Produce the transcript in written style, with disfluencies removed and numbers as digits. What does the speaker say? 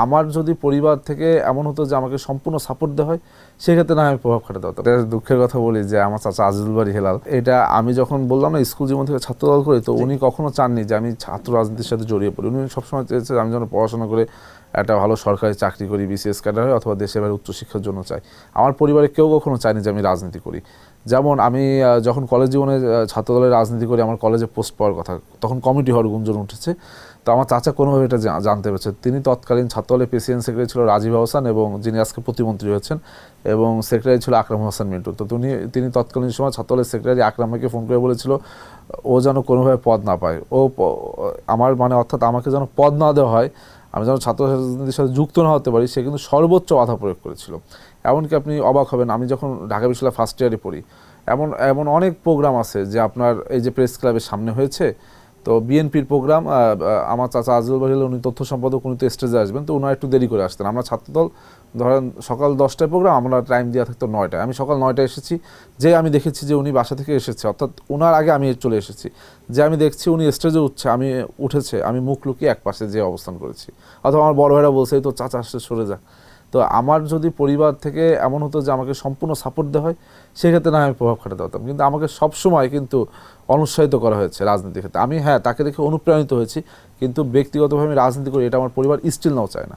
আমার যদি পরিবার থেকে এমন হতো যে আমাকে সম্পূর্ণ সাপোর্ট দেওয়া হয়, সেক্ষেত্রে না আমি প্রভাব খাটাতে হতো। দুঃখের কথা বলি যে আমার চাচা আজিজুল বাড়ি হেলাল, এটা আমি যখন বললাম না স্কুল জীবন থেকে ছাত্রদল করি, তো উনি কখনো চাননি যে আমি ছাত্র রাজনীতির সাথে জড়িয়ে পড়ি। উনি সবসময় চেয়েছে আমি যেন পড়াশোনা করে একটা ভালো সরকারি চাকরি করি, বিসিএস ক্যাডার হয়, অথবা দেশের বাইরে উচ্চশিক্ষার জন্য চাই। আমার পরিবারে কেউ কখনো চায়নি যে আমি রাজনীতি করি। যেমন আমি যখন কলেজ জীবনে ছাত্রদলের রাজনীতি করি, আমার কলেজে পোস্ট পাওয়ার কথা, তখন কমিটি হওয়ার গুঞ্জন উঠেছে। তো আমার চাচা কোনোভাবে এটা জানতে পেরেছে। তিনি তৎকালীন ছাত্রদলের প্রেসিডেন্ট সেক্রেটারি ছিল রাজীব আহসান, এবং যিনি আজকে প্রতিমন্ত্রী হয়েছেন, এবং সেক্রেটারি ছিল আকরাম হাসান মিন্টু। তো তিনি তৎকালীন সময় ছাত্রদলের সেক্রেটারি আকরাম ভাইকে ফোন করে বলেছিল ও যেন কোনোভাবে পদ না পায়, আমার মানে অর্থাৎ আমাকে যেন পদ না দেওয়া হয়, আমি যেন ছাত্র রাজনীতির সাথে যুক্ত না হতে পারি, সে কিন্তু সর্বোচ্চ বাধা প্রয়োগ করেছিল। এমনকি আপনি অবাক হবেন, আমি যখন ঢাকা বিশ্ববিদ্যালয় ফার্স্ট ইয়ারে পড়ি, এমন এমন অনেক প্রোগ্রাম আছে যে আপনার এই যে প্রেস ক্লাবের সামনে হয়েছে, তো বিএনপির প্রোগ্রাম, আমার চাচা আজিজুল বাড়ি, উনি তথ্য সম্পাদক, উনি তো স্টেজে আসবেন, তো ওনারা একটু দেরি করে আসতেন। আমরা ছাত্রদল ধরেন সকাল 10টায় প্রোগ্রাম, আমরা টাইম দেওয়া থাকতো 9টায়। আমি সকাল 9টায় এসেছি, যে আমি দেখেছি যে উনি বাসা থেকে এসেছে, অর্থাৎ ওনার আগে আমি চলে এসেছি, যে আমি দেখছি উনি স্টেজে উঠেছে, আমি মুখ লুকিয়ে এক পাশে যে অবস্থান করেছি, অথবা আমার বড় ভাইরা বলছে তো চাচা আসতে সরে যা। তো আমার যদি পরিবার থেকে এমন হতো যে আমাকে সম্পূর্ণ সাপোর্ট দেওয়া হয়, সেক্ষেত্রে না আমি প্রভাব খাটাতে হতাম। কিন্তু আমাকে সবসময় কিন্তু অনুৎসাহিত করা হয়েছে রাজনীতির ক্ষেত্রে। আমি তাকে দেখে অনুপ্রাণিত হয়েছি, কিন্তু ব্যক্তিগতভাবে আমি রাজনীতি করি এটা আমার পরিবার স্টিল নাও চায় না।